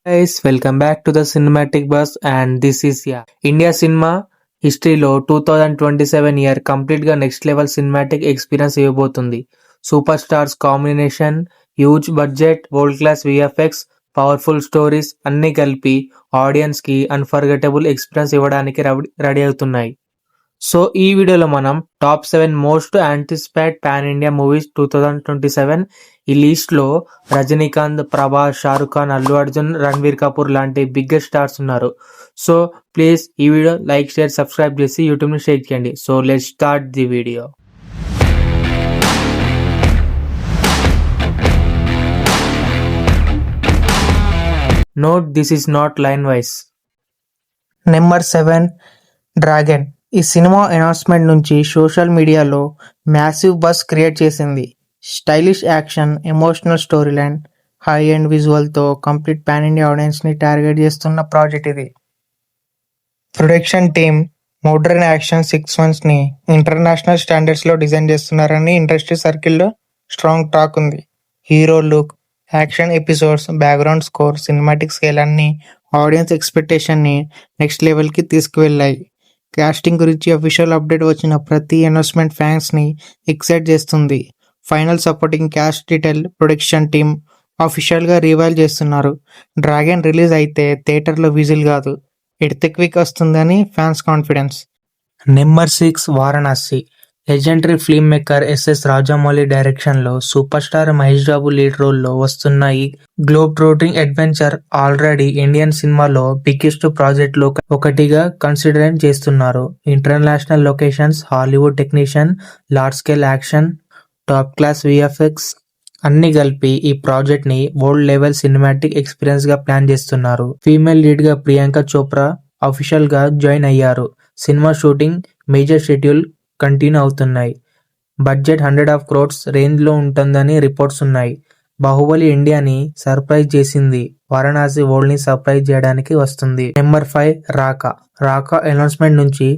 Guys, welcome back to the Cinematic Bus and this is India cinema హిస్టరీలో 2027 year complete గా next level cinematic experience ఇవ్వబోతుంది. Super stars combination, huge budget, world class VFX, powerful stories అన్ని కలిపి audience కి unforgettable experience ఇవ్వడానికి ready అవుతున్నాయి. So ఈ వీడియోలో మనం top 7 most anticipate pan India movies 2027. ఈ లిస్ట్ లో రజనీకాంత్, ప్రభాస్, షారుఖ్ ఖాన్, అల్లు అర్జున్, రణ్వీర్ కపూర్ లాంటి బిగ్గెస్ట్ స్టార్స్ ఉన్నారు. సో ప్లీజ్ ఈ వీడియో లైక్, షేర్, సబ్స్క్రైబ్ చేసి యూట్యూబ్ ని షేర్ చేయండి. So let's start the video. Note this is not line wise. Number 7 Dragon. ఈ సినిమా అనౌన్స్మెంట్ నుంచి సోషల్ మీడియాలో మ్యాసివ్ బస్ క్రియేట్ చేసింది. Stylish action, emotional story line, high end విజువల్తో complete pan India ఆడియన్స్ని టార్గెట్ చేస్తున్న ప్రాజెక్ట్ ఇది. ప్రొడక్షన్ టీమ్ మోడర్న్ యాక్షన్ సీక్వెన్స్ని ఇంటర్నేషనల్ స్టాండర్డ్స్లో డిజైన్ చేస్తున్నారని ఇండస్ట్రీ సర్కిల్లో స్ట్రాంగ్ టాక్ ఉంది. Hero look, action episodes, background score, cinematic scale అన్ని ఆడియన్స్ ఎక్స్పెక్టేషన్ని నెక్స్ట్ లెవెల్కి తీసుకువెళ్ళాయి. కాస్టింగ్ గురించి అఫీషియల్ అప్డేట్ వచ్చిన ప్రతి అనౌన్స్మెంట్ ఫ్యాన్స్ని ఎక్సైట్ చేస్తుంది. Final supporting cast detail production team అఫీషియల్గా రివైల్ చేస్తున్నారు. డ్రాగన్ రిలీజ్ అయితే థియేటర్లో విజిల్ కాదు, ఎర్త్క్వేక్ వస్తుందని fans confidence. Number 6 Varanasi. Legendary film maker S S Rajamouli direction లో super star Mahesh Babu lead role లో వస్తున్న ఈ globe trotting adventure already Indian సినిమాలో బిగ్గెస్ట్ ప్రాజెక్ట్ లో ఒకటిగా కన్సిడర్ చేస్తున్నారు. International locations, Hollywood technician, large scale action, top class VFX అన్ని కలిపి ఈ ప్రాజెక్ట్ ని వరల్డ్ లెవెల్ సినిమాటిక్ ఎక్స్పీరియన్స్ గా ప్లాన్ చేస్తున్నారు. ఫీమేల్ లీడ్ గా ప్రియాంక చోప్రా అఫీషియల్ గా జాయిన్ అయ్యారు. Cinema shooting major schedule continue అవుతున్నాయి. బడ్జెట్ 100 crores రేంజ్ లో ఉంటుందని రిపోర్ట్స్ ఉన్నాయి. బాహుబలి ఇండియాని సర్ప్రైజ్ చేసింది. వారణాసి వరల్డ్ ని సర్ప్రైజ్ చేయడానికి వస్తుంది. నెంబర్ 5 రాకా అనౌన్స్మెంట్ నుంచి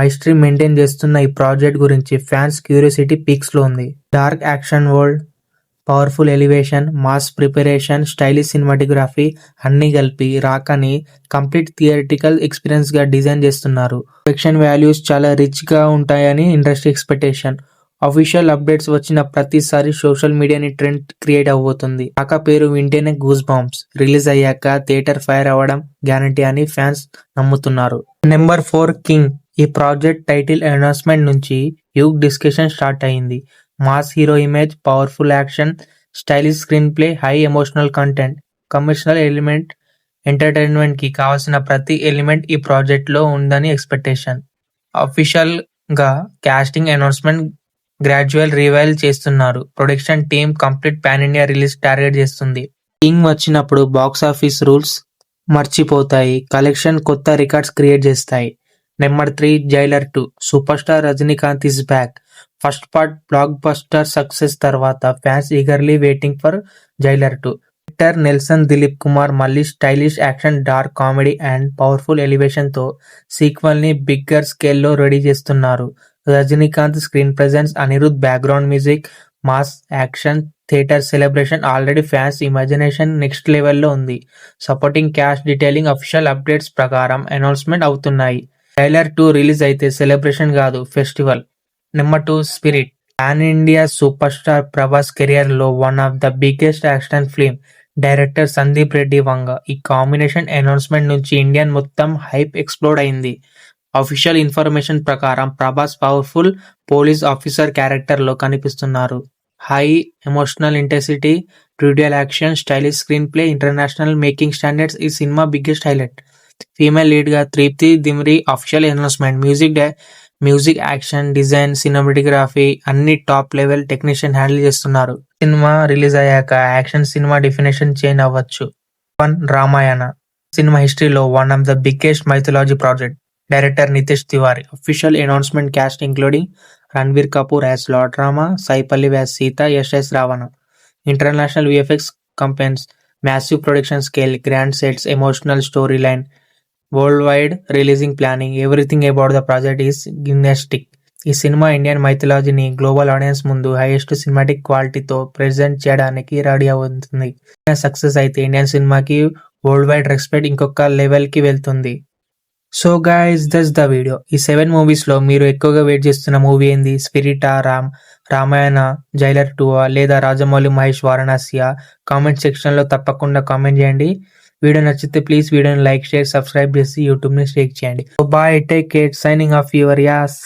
మైస్ట్రీ మెయింటైన్ చేస్తున్న ఈ ప్రాజెక్ట్ గురించి ఫ్యాన్స్ క్యూరియాసిటీ పీక్స్ లో ఉంది. Dark action world, powerful elevation, mass preparation, stylish cinematography అన్ని కలిపి రాకాని కంప్లీట్ థియేటికల్ ఎక్స్పీరియన్స్ గా డిజైన్ చేస్తున్నారు. ప్రొడక్షన్ వాల్యూస్ చాలా రిచ్ గా ఉంటాయని ఇండస్ట్రీ ఎక్స్పెక్టేషన్. అఫీషియల్ అప్డేట్స్ వచ్చిన ప్రతిసారి సోషల్ మీడియాని ట్రెండ్ క్రియేట్ అవబోతుంది. రాకా పేరు వింటేనే గూస్ బాంబ్స్. రిలీజ్ అయ్యాక థియేటర్ ఫైర్ అవ్వడం గ్యారంటీ అని ఫ్యాన్స్ నమ్ముతున్నారు. Number 4 king. ఈ ప్రాజెక్ట్ టైటిల్ అనౌన్స్మెంట్ నుంచి హ్యూజ్ డిస్కషన్ స్టార్ట్ అయింది. Mass hero image, powerful action, stylish screen play, high emotional content, commercial element, entertainment కి కావాల్సిన ప్రతి ఎలిమెంట్ ఈ ప్రాజెక్ట్ లో ఉందని ఎక్స్పెక్టేషన్. అఫీషియల్ గా కాస్టింగ్ అనౌన్స్మెంట్ గ్రాడ్యువల్ రివైల్ చేస్తున్నారు. Production team complete pan India release target చేస్తుంది. కింగ్ వచ్చినప్పుడు బాక్స్ ఆఫీస్ రూల్స్ మర్చిపోతాయి, కలెక్షన్ కొత్త రికార్డ్స్ క్రియేట్ చేస్తాయి. Number 3 Jailer 2. Super star Rajinikanth is back. First part blockbuster success తర్వాత fans eagerly waiting for Jailer 2. Director Nelson Dilip Kumar మళ్ళీ stylish action, dark comedy and powerful elevation తో sequel ని bigger scale లో ready చేస్తున్నారు. Rajinikanth screen presence, Anirudh background music, mass action, theatre celebration already fans imagination next లెవెల్లో ఉంది. Supporting cast detailing official updates ప్రకారం announcement అవుతున్నాయి. Trailer 2 release అయితే celebration కాదు, festival. Number 2 Spirit. Pan India superstar Prabhas career లో one of the biggest action film. Director Sandeep Reddy Vanga. ఈ combination announcement నుంచి Indian మొత్తం హైప్ ఎక్స్ప్లోడ్ అయింది. అఫీషియల్ ఇన్ఫర్మేషన్ ప్రకారం Prabhas powerful police officer character లో కనిపిస్తున్నారు. High emotional intensity, brutal action, stylish screenplay, international making standards ఈ cinema biggest highlight. Female lead గా Tripti Dimri official announcement. Music, action, design, cinematography అన్ని top level technician handle చేస్తున్నారు. Cinema release అయ్యాక action cinema definition change అవ్వచ్చు. 1 Ramayana. Cinema హిస్టరీలో one of the biggest mythology project. Director Nitesh Tiwari. Official announcement cast including Ranveer Kapoor as Lord Rama, Sai Pallavi as Sita, Yash as Ravana. International VFX companies, massive production scale, grand sets, emotional story line, worldwide releasing planning, everything about the project is gymnastic. ఈ cinema Indian మైథాలజీని global audience ముందు highest cinematic క్వాలిటీతో present చేయడానికి ready అవుతుంది. Success అయితే Indian సినిమాకి world wide respect ఇంకొక లెవెల్కి వెళ్తుంది. So guys that's the video. ఈ 7 మూవీస్లో మీరు ఎక్కువగా వెయిట్ చేస్తున్న మూవీ ఏంది? స్పిరిటా, రామాయణ, జైలర్ 2 లేదా రాజమౌళి మహేష్ వారణాసియా? కామెంట్ సెక్షన్లో తప్పకుండా కామెంట్ చేయండి. వీడియో నచ్చితే ప్లీజ్ వీడియోని లైక్, షేర్, సబ్స్క్రైబ్ చేసి యూట్యూబ్ని షేర్ చేయండి. Bye, take care, signing off your as.